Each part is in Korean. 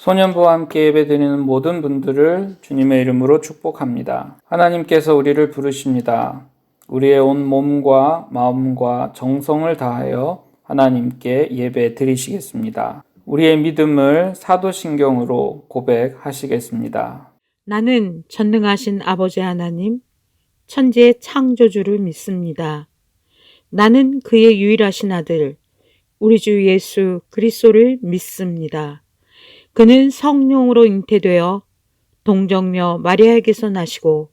소년부와 함께 예배드리는 모든 분들을 주님의 이름으로 축복합니다. 하나님께서 우리를 부르십니다. 우리의 온 몸과 마음과 정성을 다하여 하나님께 예배 드리시겠습니다. 우리의 믿음을 사도신경으로 고백하시겠습니다. 나는 전능하신 아버지 하나님, 천지의 창조주를 믿습니다. 나는 그의 유일하신 아들, 우리 주 예수 그리스도를 믿습니다. 그는 성령으로 잉태되어 동정녀 마리아에게서 나시고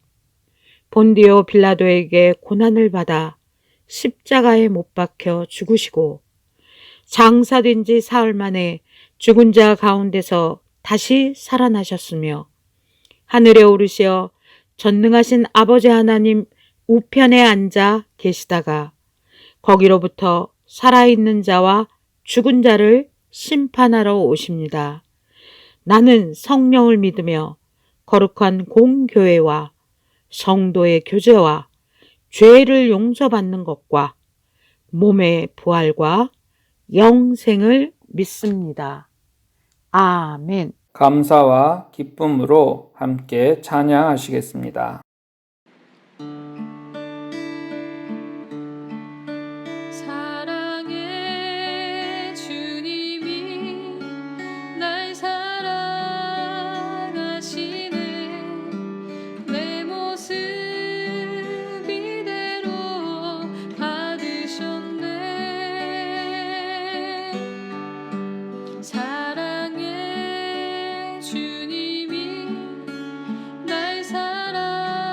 본디오 빌라도에게 고난을 받아 십자가에 못 박혀 죽으시고 장사된 지 사흘 만에 죽은 자 가운데서 다시 살아나셨으며 하늘에 오르시어 전능하신 아버지 하나님 우편에 앉아 계시다가 거기로부터 살아있는 자와 죽은 자를 심판하러 오십니다. 나는 성령을 믿으며 거룩한 공교회와 성도의 교제와 죄를 용서받는 것과 몸의 부활과 영생을 믿습니다. 아멘. 감사와 기쁨으로 함께 찬양하시겠습니다. 사랑의 주님이 날 사랑하시네. 내 모습 이대로 받으셨네. 사랑의 주님이 날 사랑하시네.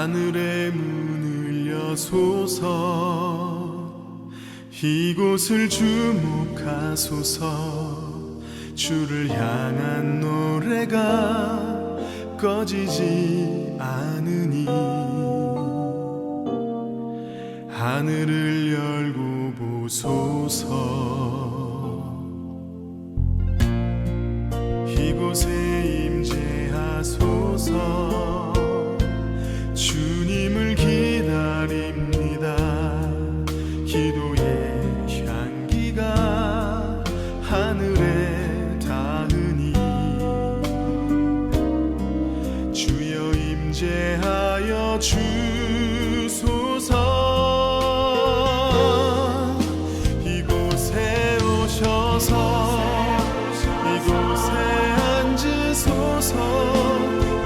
하늘의 문을 여소서 이곳을 주목하소서 주를 향한 노래가 꺼지지 않으니 하늘을 열고 보소서 이곳에 임재하소서 주님을 기다립니다 기도의 향기가 하늘에 닿으니 주여 임재하여 주소서 이곳에 오셔서 이곳에 앉으소서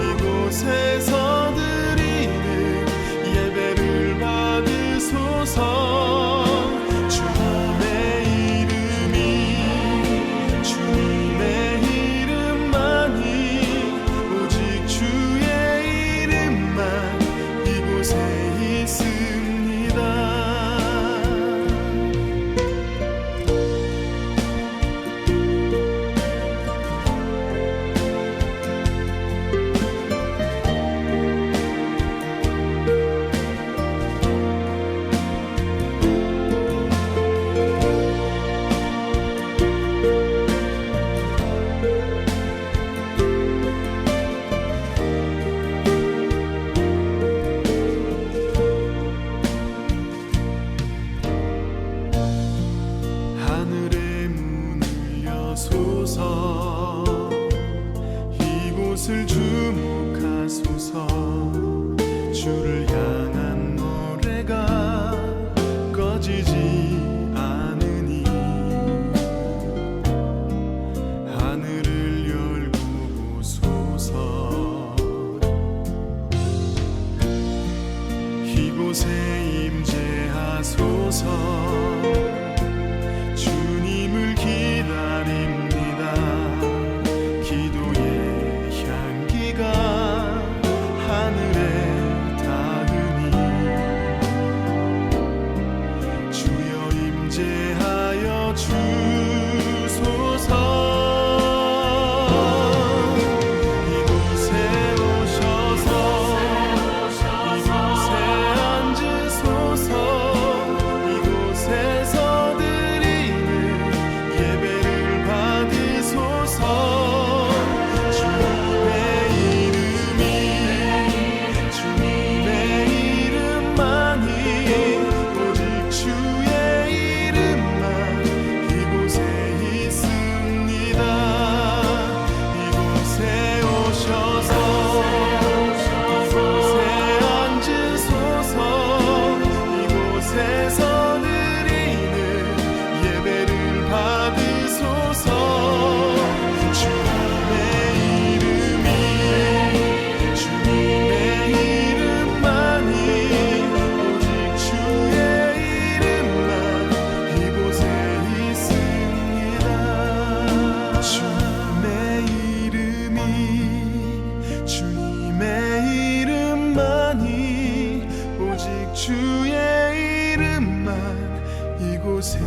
이곳에서 드리는 예배를 받으소서 주님의 이름만이 오직 주의 이름만 이곳에 있습니다. 하늘의 문을 여소서 이곳을 주목하소서 주를 향한 노래가 꺼지지 않으니 하늘을 열고 보소서 이곳에 임재하소서 주님을 기다립니다 기도의 향기가 하늘에 닿으니 주여 임재하여 주소서 이곳에 오셔서 이곳에 앉으소서 이곳에서 드리는 예배를 받으소서 주님의 이름만이 오직 주의 이름만 이곳에 있습니다. 이곳에 오셔서 이곳에 앉으소서 이곳에서 드리는 예배를 받으소서 주님의 이름만이 오직 주의 이름만 이곳에 있습니다. 주님의 이름만이 오직 주의 이름만 이곳에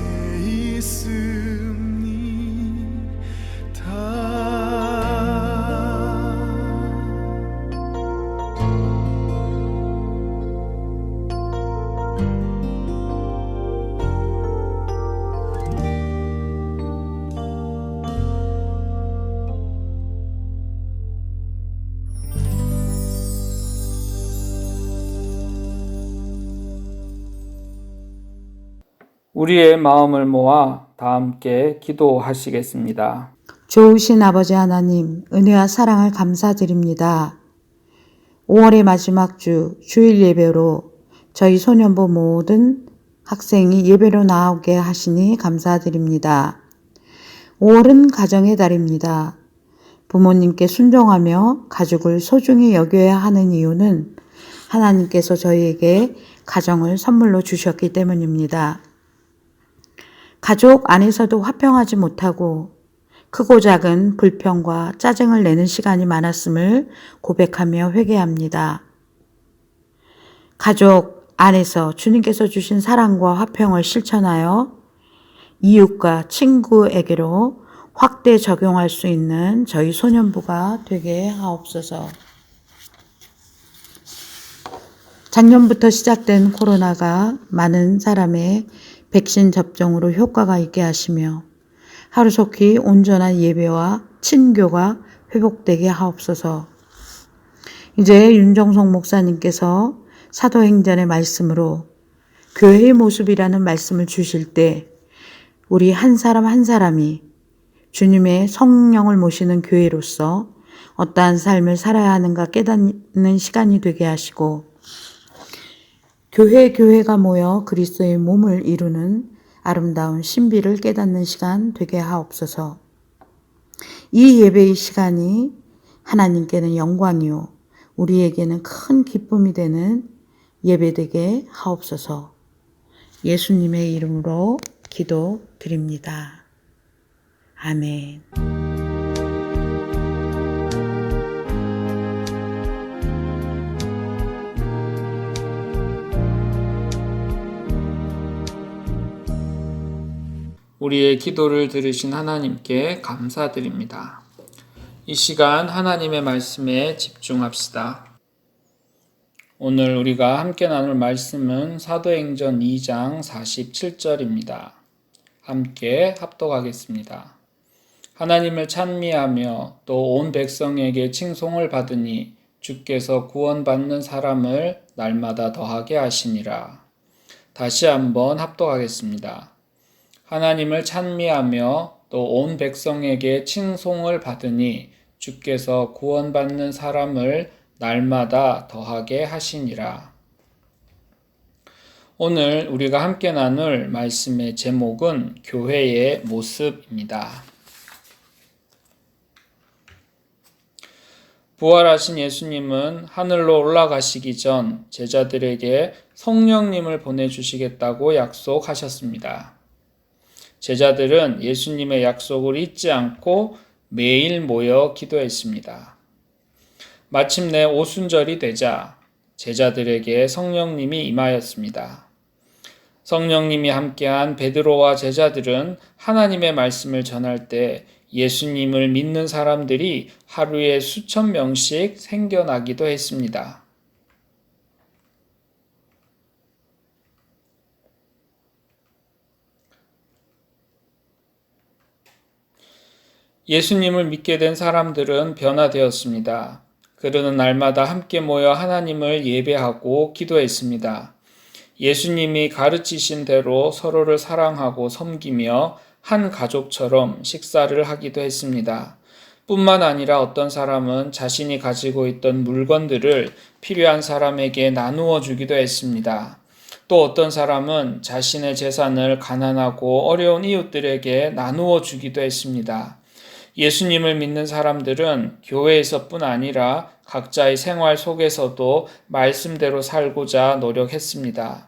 우리의 마음을 모아 다 함께 기도하시겠습니다. 좋으신 아버지 하나님, 은혜와 사랑을 감사드립니다. 5월의 마지막 주 주일 예배로 저희 소년부 모든 학생이 예배로 나오게 하시니 감사드립니다. 5월은 가정의 달입니다. 부모님께 순종하며 가족을 소중히 여겨야 하는 이유는 하나님께서 저희에게 가정을 선물로 주셨기 때문입니다. 가족 안에서도 화평하지 못하고 크고 작은 불평과 짜증을 내는 시간이 많았음을 고백하며 회개합니다. 가족 안에서 주님께서 주신 사랑과 화평을 실천하여 이웃과 친구에게로 확대 적용할 수 있는 저희 소년부가 되게 하옵소서. 작년부터 시작된 코로나가 많은 사람의 백신 접종으로 효과가 있게 하시며 하루속히 온전한 예배와 친교가 회복되게 하옵소서. 이제 윤정석 목사님께서 사도행전의 말씀으로 교회의 모습이라는 말씀을 주실 때 우리 한 사람 한 사람이 주님의 성령을 모시는 교회로서 어떠한 삶을 살아야 하는가 깨닫는 시간이 되게 하시고 교회가 모여 그리스도의 몸을 이루는 아름다운 신비를 깨닫는 시간 되게 하옵소서. 이 예배의 시간이 하나님께는 영광이요 우리에게는 큰 기쁨이 되는 예배되게 하옵소서. 예수님의 이름으로 기도드립니다. 아멘. 우리의 기도를 들으신 하나님께 감사드립니다. 이 시간 하나님의 말씀에 집중합시다. 오늘 우리가 함께 나눌 말씀은 사도행전 2장 47절입니다. 함께 합독하겠습니다. 하나님을 찬미하며 또 온 백성에게 칭송을 받으니 주께서 구원받는 사람을 날마다 더하게 하시니라. 다시 한번 합독하겠습니다. 하나님을 찬미하며 또 온 백성에게 칭송을 받으니 주께서 구원받는 사람을 날마다 더하게 하시니라. 오늘 우리가 함께 나눌 말씀의 제목은 교회의 모습입니다. 부활하신 예수님은 하늘로 올라가시기 전 제자들에게 성령님을 보내주시겠다고 약속하셨습니다. 제자들은 예수님의 약속을 잊지 않고 매일 모여 기도했습니다. 마침내 오순절이 되자 제자들에게 성령님이 임하였습니다. 성령님이 함께한 베드로와 제자들은 하나님의 말씀을 전할 때 예수님을 믿는 사람들이 하루에 수천 명씩 생겨나기도 했습니다. 예수님을 믿게 된 사람들은 변화되었습니다. 그들은 날마다 함께 모여 하나님을 예배하고 기도했습니다. 예수님이 가르치신 대로 서로를 사랑하고 섬기며 한 가족처럼 식사를 하기도 했습니다. 뿐만 아니라 어떤 사람은 자신이 가지고 있던 물건들을 필요한 사람에게 나누어 주기도 했습니다. 또 어떤 사람은 자신의 재산을 가난하고 어려운 이웃들에게 나누어 주기도 했습니다. 예수님을 믿는 사람들은 교회에서뿐 아니라 각자의 생활 속에서도 말씀대로 살고자 노력했습니다.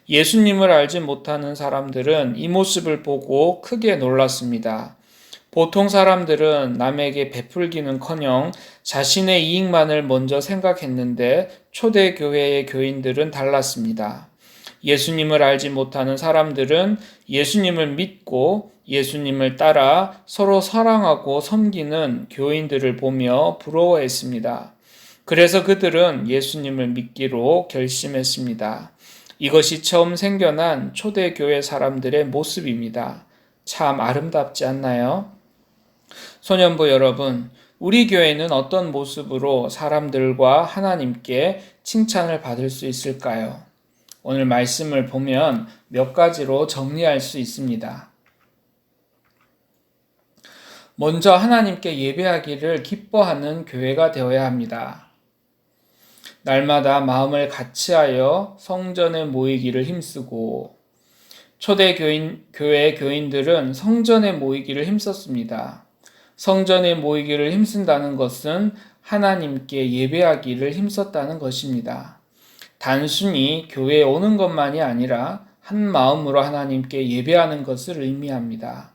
예수님을 알지 못하는 사람들은 이 모습을 보고 크게 놀랐습니다. 보통 사람들은 남에게 베풀기는커녕 자신의 이익만을 먼저 생각했는데 초대교회의 교인들은 달랐습니다. 예수님을 알지 못하는 사람들은 예수님을 믿고 예수님을 따라 서로 사랑하고 섬기는 교인들을 보며 부러워했습니다. 그래서 그들은 예수님을 믿기로 결심했습니다. 이것이 처음 생겨난 초대교회 사람들의 모습입니다. 참 아름답지 않나요? 소년부 여러분, 우리 교회는 어떤 모습으로 사람들과 하나님께 칭찬을 받을 수 있을까요? 오늘 말씀을 보면 몇 가지로 정리할 수 있습니다. 먼저 하나님께 예배하기를 기뻐하는 교회가 되어야 합니다. 날마다 마음을 같이하여 성전에 모이기를 힘쓰고 초대교회 교인들은 성전에 모이기를 힘썼습니다. 성전에 모이기를 힘쓴다는 것은 하나님께 예배하기를 힘썼다는 것입니다. 단순히 교회에 오는 것만이 아니라 한 마음으로 하나님께 예배하는 것을 의미합니다.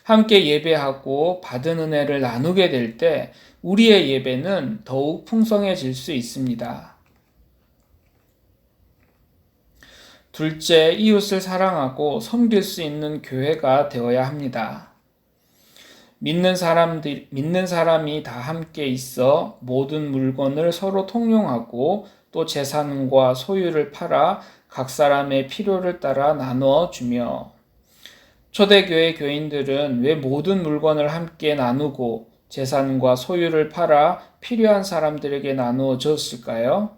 함께 예배하고 받은 은혜를 나누게 될 때 우리의 예배는 더욱 풍성해질 수 있습니다. 둘째, 이웃을 사랑하고 섬길 수 있는 교회가 되어야 합니다. 믿는 사람이 다 함께 있어 모든 물건을 서로 통용하고 또 재산과 소유를 팔아 각 사람의 필요를 따라 나누어 주며, 초대교회 교인들은 왜 모든 물건을 함께 나누고 재산과 소유를 팔아 필요한 사람들에게 나누어 줬을까요?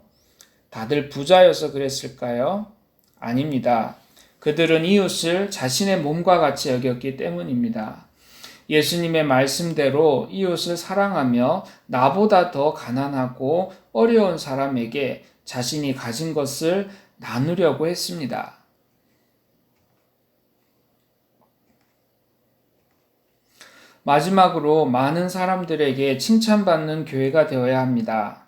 다들 부자여서 그랬을까요? 아닙니다. 그들은 이웃을 자신의 몸과 같이 여겼기 때문입니다. 예수님의 말씀대로 이웃을 사랑하며 나보다 더 가난하고 어려운 사람에게 자신이 가진 것을 나누려고 했습니다. 마지막으로 많은 사람들에게 칭찬받는 교회가 되어야 합니다.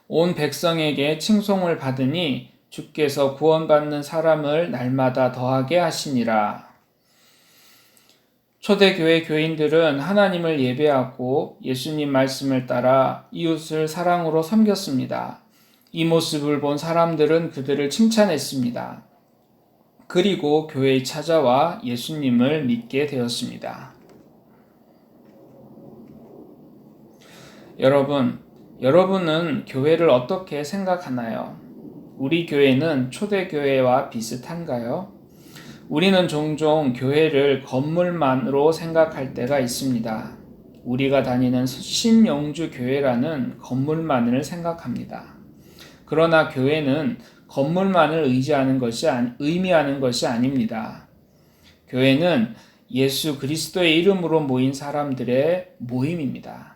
온 백성에게 칭송을 받으니 주께서 구원받는 사람을 날마다 더하게 하시니라. 초대교회 교인들은 하나님을 예배하고 예수님 말씀을 따라 이웃을 사랑으로 섬겼습니다. 이 모습을 본 사람들은 그들을 칭찬했습니다. 그리고 교회에 찾아와 예수님을 믿게 되었습니다. 여러분은 교회를 어떻게 생각하나요? 우리 교회는 초대교회와 비슷한가요? 우리는 종종 교회를 건물만으로 생각할 때가 있습니다. 우리가 다니는 신영주 교회라는 건물만을 생각합니다. 그러나 교회는 건물만을 의미하는 것이 아닙니다. 교회는 예수 그리스도의 이름으로 모인 사람들의 모임입니다.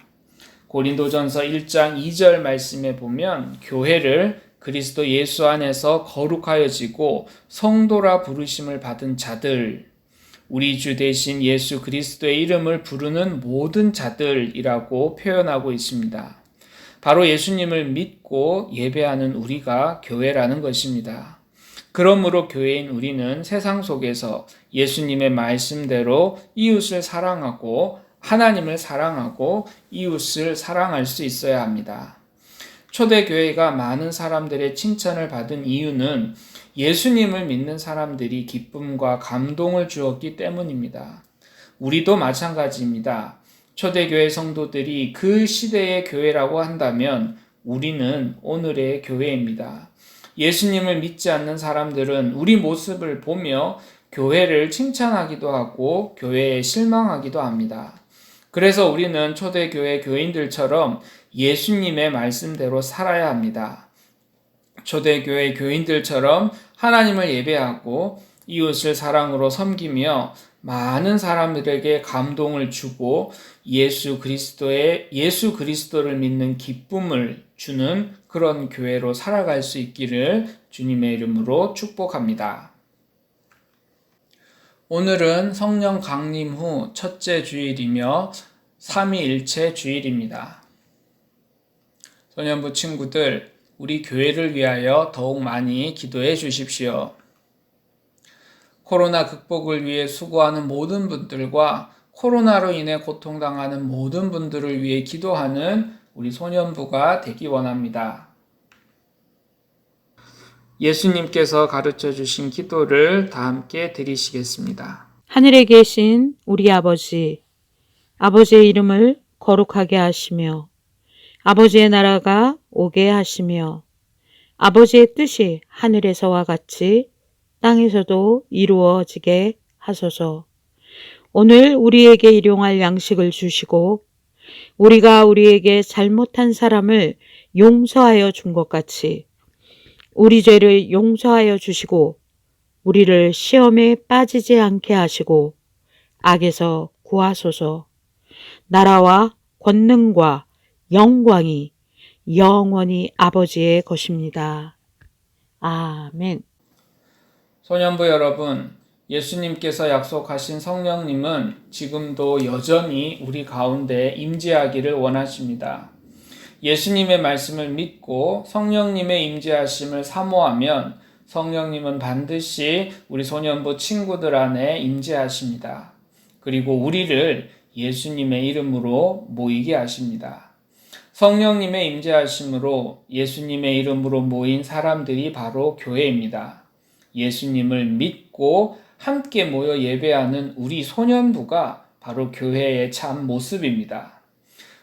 고린도전서 1장 2절 말씀에 보면 교회를 그리스도 예수 안에서 거룩하여지고 성도라 부르심을 받은 자들, 우리 주 대신 예수 그리스도의 이름을 부르는 모든 자들이라고 표현하고 있습니다. 바로 예수님을 믿고 예배하는 우리가 교회라는 것입니다. 그러므로 교회인 우리는 세상 속에서 예수님의 말씀대로 이웃을 사랑하고 하나님을 사랑하고 이웃을 사랑할 수 있어야 합니다. 초대교회가 많은 사람들의 칭찬을 받은 이유는 예수님을 믿는 사람들이 기쁨과 감동을 주었기 때문입니다. 우리도 마찬가지입니다. 초대교회 성도들이 그 시대의 교회라고 한다면 우리는 오늘의 교회입니다. 예수님을 믿지 않는 사람들은 우리 모습을 보며 교회를 칭찬하기도 하고 교회에 실망하기도 합니다. 그래서 우리는 초대교회 교인들처럼 예수님의 말씀대로 살아야 합니다. 초대교회 교인들처럼 하나님을 예배하고 이웃을 사랑으로 섬기며 많은 사람들에게 감동을 주고 예수 그리스도를 믿는 기쁨을 주는 그런 교회로 살아갈 수 있기를 주님의 이름으로 축복합니다. 오늘은 성령 강림 후 첫째 주일이며 삼위일체 주일입니다. 소년부 친구들, 우리 교회를 위하여 더욱 많이 기도해 주십시오. 코로나 극복을 위해 수고하는 모든 분들과 코로나로 인해 고통당하는 모든 분들을 위해 기도하는 우리 소년부가 되기 원합니다. 예수님께서 가르쳐 주신 기도를 다 함께 드리시겠습니다. 하늘에 계신 우리 아버지, 아버지의 이름을 거룩하게 하시며 아버지의 나라가 오게 하시며 아버지의 뜻이 하늘에서와 같이 땅에서도 이루어지게 하소서. 오늘 우리에게 일용할 양식을 주시고 우리가 우리에게 잘못한 사람을 용서하여 준 것 같이 우리 죄를 용서하여 주시고 우리를 시험에 빠지지 않게 하시고 악에서 구하소서. 나라와 권능과 영광이 영원히 아버지의 것입니다. 아멘. 소년부 여러분, 예수님께서 약속하신 성령님은 지금도 여전히 우리 가운데 임재하기를 원하십니다. 예수님의 말씀을 믿고 성령님의 임재하심을 사모하면 성령님은 반드시 우리 소년부 친구들 안에 임재하십니다. 그리고 우리를 예수님의 이름으로 모이게 하십니다. 성령님의 임재하심으로 예수님의 이름으로 모인 사람들이 바로 교회입니다. 예수님을 믿고 함께 모여 예배하는 우리 소년부가 바로 교회의 참 모습입니다.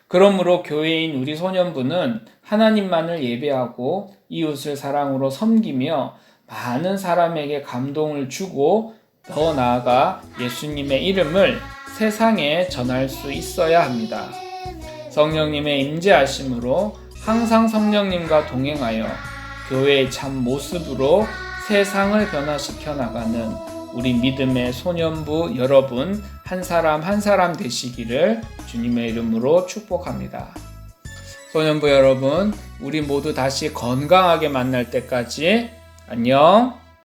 그러므로 교회인 우리 소년부는 하나님만을 예배하고 이웃을 사랑으로 섬기며 많은 사람에게 감동을 주고 더 나아가 예수님의 이름을 세상에 전할 수 있어야 합니다. 성령님의 임재하심으로 항상 성령님과 동행하여 교회의 참 모습으로 세상을 변화시켜 나가는 우리 믿음의 소년부 여러분 한 사람 한 사람 되시기를 주님의 이름으로 축복합니다. 소년부 여러분, 우리 모두 다시 건강하게 만날 때까지 안녕.